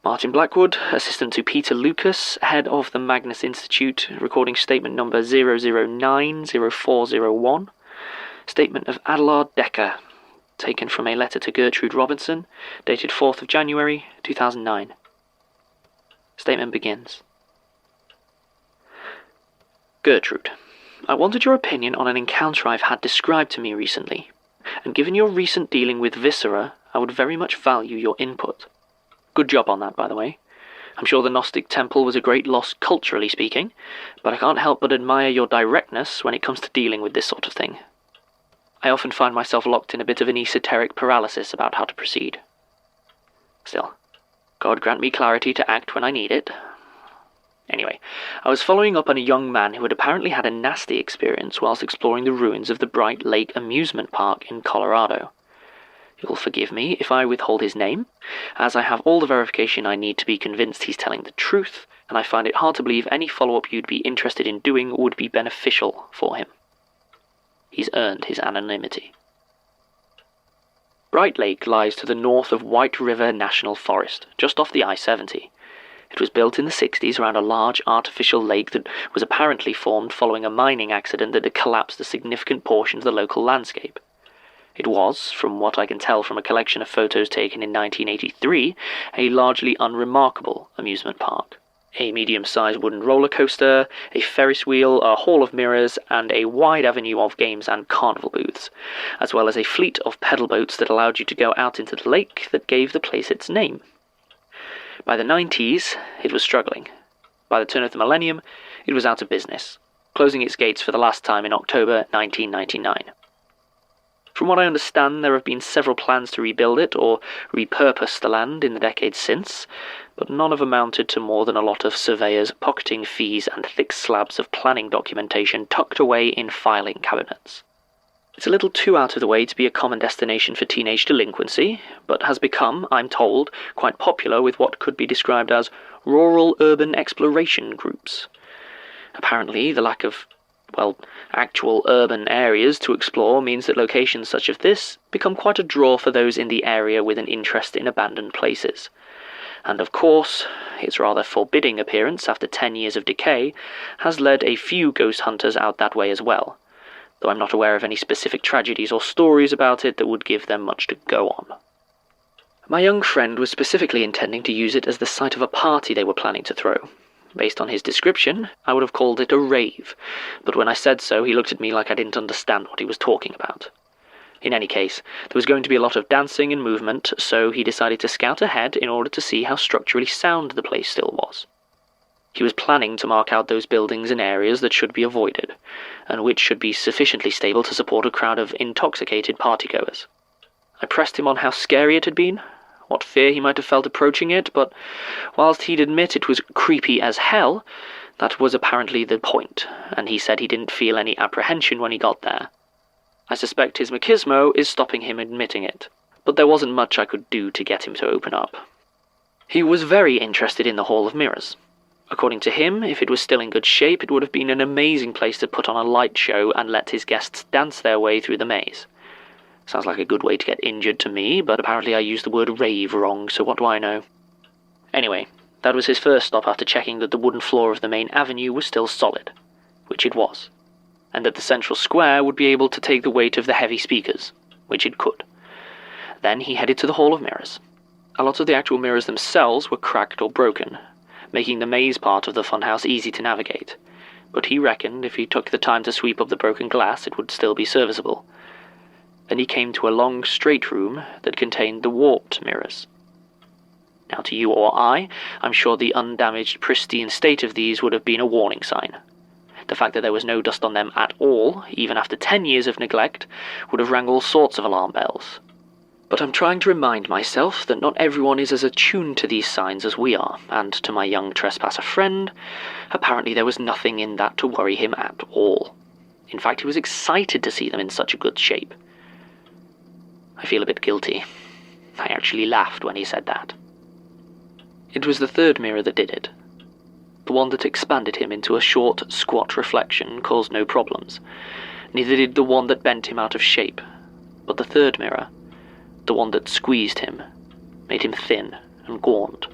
Martin Blackwood, assistant to Peter Lukas, head of the Magnus Institute, recording statement number 0090401. Statement of Adelard Dekker, taken from a letter to Gertrude Robinson, dated 4th of January, 2009. Statement begins. Gertrude, I wanted your opinion on an encounter I've had described to me recently, and given your recent dealing with Viscera, I would very much value your input. Good job on that, by the way. I'm sure the Gnostic temple was a great loss culturally speaking, but I can't help but admire your directness when it comes to dealing with this sort of thing. I often find myself locked in a bit of an esoteric paralysis about how to proceed. Still, God grant me clarity to act when I need it. Anyway, I was following up on a young man who had apparently had a nasty experience whilst exploring the ruins of the Bright Lake Amusement Park in Colorado. You'll forgive me if I withhold his name, as I have all the verification I need to be convinced he's telling the truth, and I find it hard to believe any follow-up you'd be interested in doing would be beneficial for him. He's earned his anonymity. Bright Lake lies to the north of White River National Forest, just off the I-70. It was built in the 60s around a large artificial lake that was apparently formed following a mining accident that had collapsed a significant portion of the local landscape. It was, from what I can tell from a collection of photos taken in 1983, a largely unremarkable amusement park. A medium-sized wooden roller coaster, a Ferris wheel, a hall of mirrors, and a wide avenue of games and carnival booths, as well as a fleet of pedal boats that allowed you to go out into the lake that gave the place its name. By the 90s, it was struggling. By the turn of the millennium, it was out of business, closing its gates for the last time in October 1999. From what I understand, there have been several plans to rebuild it or repurpose the land in the decades since, but none have amounted to more than a lot of surveyors pocketing fees and thick slabs of planning documentation tucked away in filing cabinets. It's a little too out of the way to be a common destination for teenage delinquency, but has become, I'm told, quite popular with what could be described as rural urban exploration groups. Apparently, the lack of actual urban areas to explore means that locations such as this become quite a draw for those in the area with an interest in abandoned places. And of course, its rather forbidding appearance after 10 years of decay has led a few ghost hunters out that way as well, though I'm not aware of any specific tragedies or stories about it that would give them much to go on. My young friend was specifically intending to use it as the site of a party they were planning to throw. Based on his description, I would have called it a rave, but when I said so, he looked at me like I didn't understand what he was talking about. In any case, there was going to be a lot of dancing and movement, so he decided to scout ahead in order to see how structurally sound the place still was. He was planning to mark out those buildings and areas that should be avoided, and which should be sufficiently stable to support a crowd of intoxicated partygoers. I pressed him on how scary it had been, what fear he might have felt approaching it, but whilst he'd admit it was creepy as hell, that was apparently the point, and he said he didn't feel any apprehension when he got there. I suspect his machismo is stopping him admitting it, but there wasn't much I could do to get him to open up. He was very interested in the Hall of Mirrors. According to him, if it was still in good shape, it would have been an amazing place to put on a light show and let his guests dance their way through the maze. Sounds like a good way to get injured to me, but apparently I used the word rave wrong, so what do I know? Anyway, that was his first stop after checking that the wooden floor of the main avenue was still solid, which it was, and that the central square would be able to take the weight of the heavy speakers, which it could. Then he headed to the Hall of Mirrors. A lot of the actual mirrors themselves were cracked or broken, making the maze part of the funhouse easy to navigate, but he reckoned if he took the time to sweep up the broken glass it would still be serviceable. Then he came to a long, straight room that contained the warped mirrors. Now to you or I'm sure the undamaged, pristine state of these would have been a warning sign. The fact that there was no dust on them at all, even after 10 years of neglect, would have rang all sorts of alarm bells. But I'm trying to remind myself that not everyone is as attuned to these signs as we are, and to my young trespasser friend, apparently there was nothing in that to worry him at all. In fact, he was excited to see them in such a good shape. I feel a bit guilty. I actually laughed when he said that. It was the third mirror that did it. The one that expanded him into a short, squat reflection caused no problems. Neither did the one that bent him out of shape. But the third mirror, the one that squeezed him, made him thin and gaunt.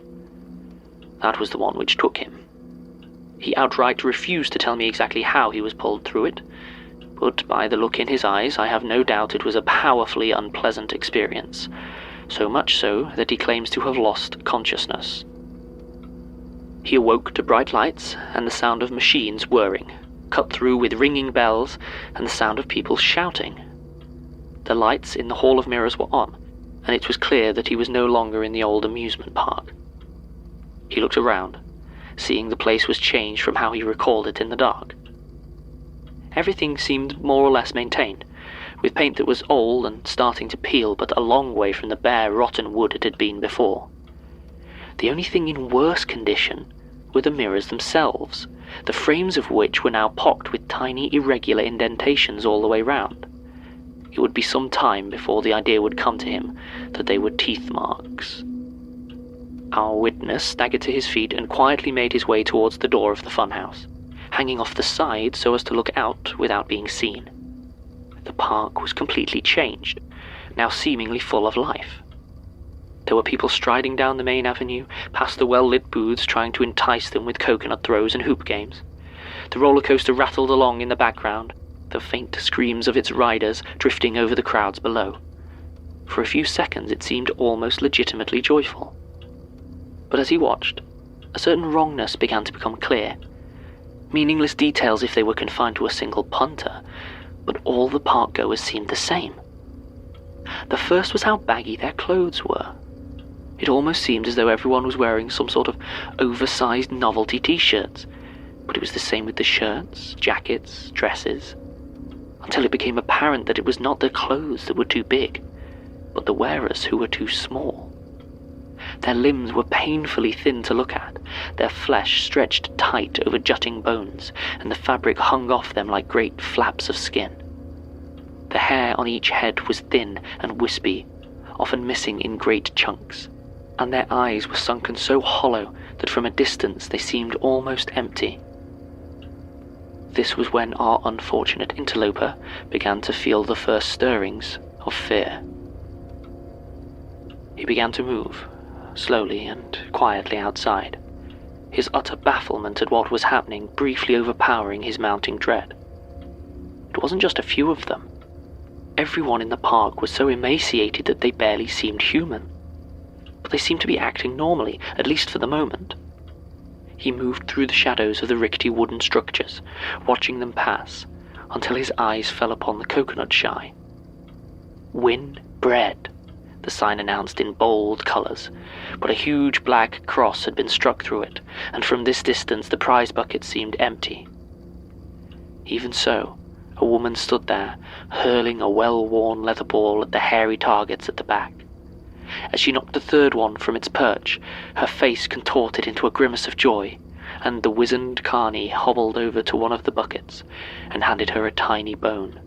That was the one which took him. He outright refused to tell me exactly how he was pulled through it, but by the look in his eyes I have no doubt it was a powerfully unpleasant experience, so much so that he claims to have lost consciousness. He awoke to bright lights and the sound of machines whirring, cut through with ringing bells and the sound of people shouting. The lights in the Hall of Mirrors were on, and it was clear that he was no longer in the old amusement park. He looked around, seeing the place was changed from how he recalled it in the dark. Everything seemed more or less maintained, with paint that was old and starting to peel, but a long way from the bare, rotten wood it had been before. The only thing in worse condition were the mirrors themselves, the frames of which were now pocked with tiny, irregular indentations all the way round. It would be some time before the idea would come to him that they were teeth marks. Our witness staggered to his feet and quietly made his way towards the door of the funhouse, hanging off the side so as to look out without being seen. The park was completely changed, now seemingly full of life. There were people striding down the main avenue, past the well-lit booths trying to entice them with coconut throws and hoop games. The roller coaster rattled along in the background, the faint screams of its riders drifting over the crowds below. For a few seconds it seemed almost legitimately joyful. But as he watched, a certain wrongness began to become clear. Meaningless details if they were confined to a single punter, but all the park-goers seemed the same. The first was how baggy their clothes were. It almost seemed as though everyone was wearing some sort of oversized novelty t-shirts, but it was the same with the shirts, jackets, dresses, until it became apparent that it was not the clothes that were too big, but the wearers who were too small. Their limbs were painfully thin to look at, their flesh stretched tight over jutting bones, and the fabric hung off them like great flaps of skin. The hair on each head was thin and wispy, often missing in great chunks, and their eyes were sunken so hollow that from a distance they seemed almost empty. This was when our unfortunate interloper began to feel the first stirrings of fear. He began to move, slowly and quietly outside, his utter bafflement at what was happening briefly overpowering his mounting dread. It wasn't just a few of them. Everyone in the park was so emaciated that they barely seemed human. But they seemed to be acting normally, at least for the moment. He moved through the shadows of the rickety wooden structures, watching them pass, until his eyes fell upon the coconut shy. Win bread, the sign announced in bold colours, but a huge black cross had been struck through it, and from this distance the prize bucket seemed empty. Even so, a woman stood there, hurling a well-worn leather ball at the hairy targets at the back. As she knocked the third one from its perch, her face contorted into a grimace of joy, and the wizened carney hobbled over to one of the buckets and handed her a tiny bone.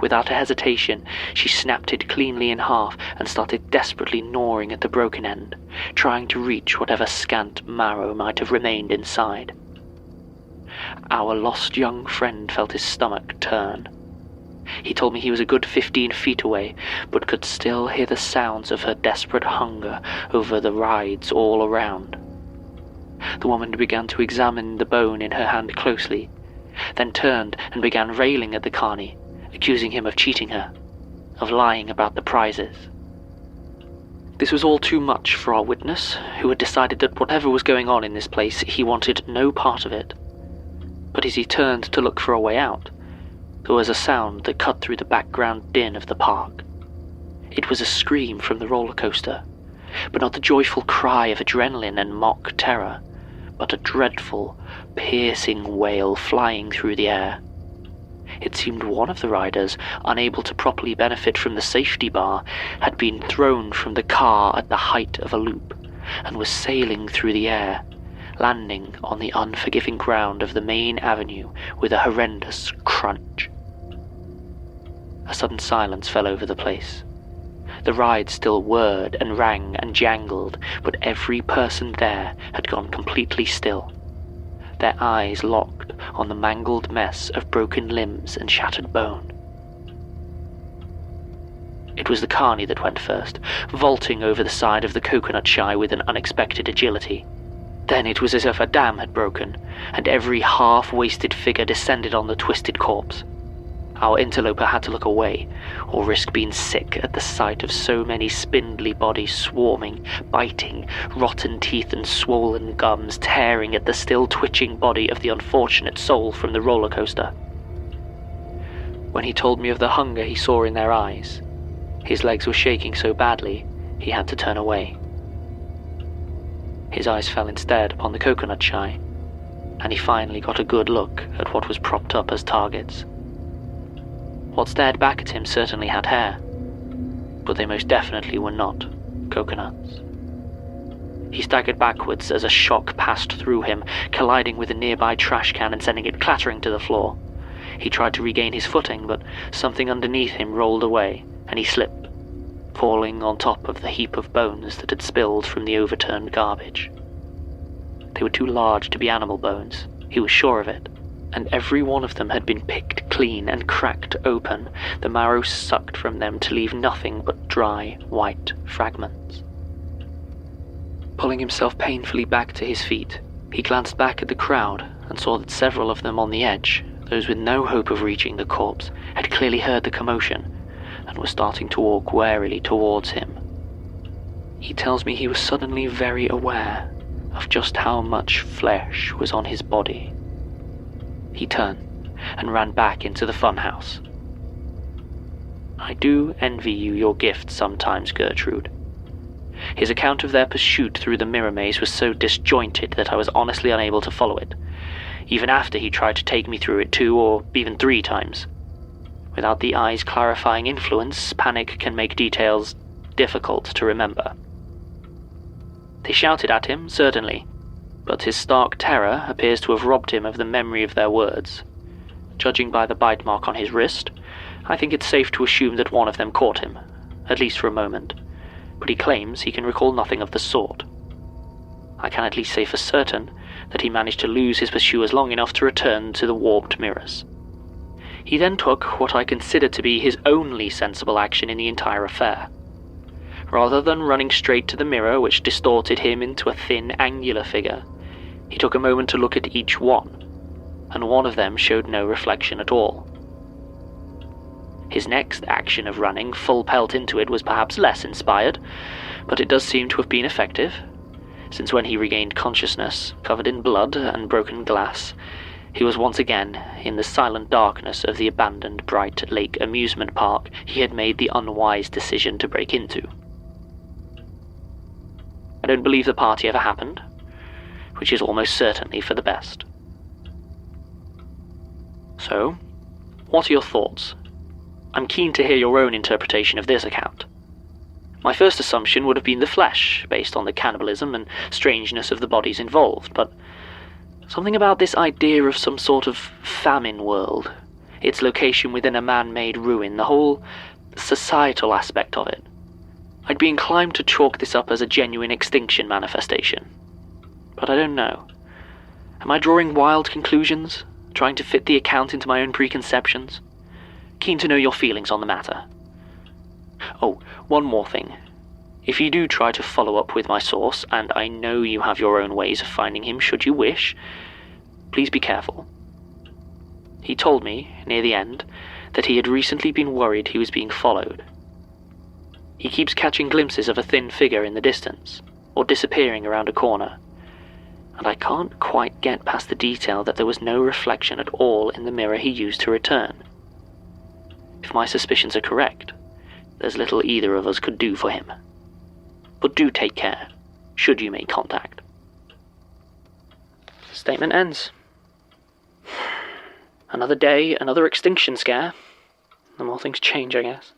Without a hesitation, she snapped it cleanly in half and started desperately gnawing at the broken end, trying to reach whatever scant marrow might have remained inside. Our lost young friend felt his stomach turn. He told me he was a good 15 feet away, but could still hear the sounds of her desperate hunger over the rides all around. The woman began to examine the bone in her hand closely, then turned and began railing at the carney, accusing him of cheating her, of lying about the prizes. This was all too much for our witness, who had decided that whatever was going on in this place, he wanted no part of it. But as he turned to look for a way out, there was a sound that cut through the background din of the park. It was a scream from the roller coaster, but not the joyful cry of adrenaline and mock terror, but a dreadful, piercing wail flying through the air. It seemed one of the riders, unable to properly benefit from the safety bar, had been thrown from the car at the height of a loop, and was sailing through the air, landing on the unforgiving ground of the main avenue with a horrendous crunch. A sudden silence fell over the place. The ride still whirred and rang and jangled, but every person there had gone completely still, their eyes locked on the mangled mess of broken limbs and shattered bone. It was the carney that went first, vaulting over the side of the coconut shy with an unexpected agility. Then it was as if a dam had broken, and every half-wasted figure descended on the twisted corpse. Our interloper had to look away, or risk being sick at the sight of so many spindly bodies swarming, biting, rotten teeth and swollen gums tearing at the still twitching body of the unfortunate soul from the roller coaster. When he told me of the hunger he saw in their eyes, his legs were shaking so badly he had to turn away. His eyes fell instead upon the coconut shy, and he finally got a good look at what was propped up as targets. What stared back at him certainly had hair, but they most definitely were not coconuts. He staggered backwards as a shock passed through him, colliding with a nearby trash can and sending it clattering to the floor. He tried to regain his footing, but something underneath him rolled away, and he slipped, falling on top of the heap of bones that had spilled from the overturned garbage. They were too large to be animal bones, he was sure of it, and every one of them had been picked clean and cracked open, the marrow sucked from them to leave nothing but dry, white fragments. Pulling himself painfully back to his feet, he glanced back at the crowd and saw that several of them on the edge, those with no hope of reaching the corpse, had clearly heard the commotion and were starting to walk warily towards him. He tells me he was suddenly very aware of just how much flesh was on his body. He turned and ran back into the funhouse. I do envy you your gift sometimes, Gertrude. His account of their pursuit through the mirror maze was so disjointed that I was honestly unable to follow it, even after he tried to take me through it 2 or even 3 times. Without the eye's clarifying influence, panic can make details difficult to remember. They shouted at him, certainly, but his stark terror appears to have robbed him of the memory of their words. Judging by the bite mark on his wrist, I think it's safe to assume that one of them caught him, at least for a moment, but he claims he can recall nothing of the sort. I can at least say for certain that he managed to lose his pursuers long enough to return to the warped mirrors. He then took what I consider to be his only sensible action in the entire affair. Rather than running straight to the mirror which distorted him into a thin, angular figure, he took a moment to look at each one, and one of them showed no reflection at all. His next action of running full pelt into it was perhaps less inspired, but it does seem to have been effective, since when he regained consciousness, covered in blood and broken glass, he was once again in the silent darkness of the abandoned Bright Lake amusement park he had made the unwise decision to break into. I don't believe the party ever happened, which is almost certainly for the best. So, what are your thoughts? I'm keen to hear your own interpretation of this account. My first assumption would have been the flesh, based on the cannibalism and strangeness of the bodies involved, but something about this idea of some sort of famine world, its location within a man-made ruin, the whole societal aspect of it. I'd be inclined to chalk this up as a genuine extinction manifestation. But I don't know. Am I drawing wild conclusions, trying to fit the account into my own preconceptions? Keen to know your feelings on the matter. Oh, one more thing. If you do try to follow up with my source, and I know you have your own ways of finding him should you wish, please be careful. He told me, near the end, that he had recently been worried he was being followed. He keeps catching glimpses of a thin figure in the distance, or disappearing around a corner, and I can't quite get past the detail that there was no reflection at all in the mirror he used to return. If my suspicions are correct, there's little either of us could do for him. But do take care, should you make contact. Statement ends. Another day, another extinction scare. The more things change, I guess.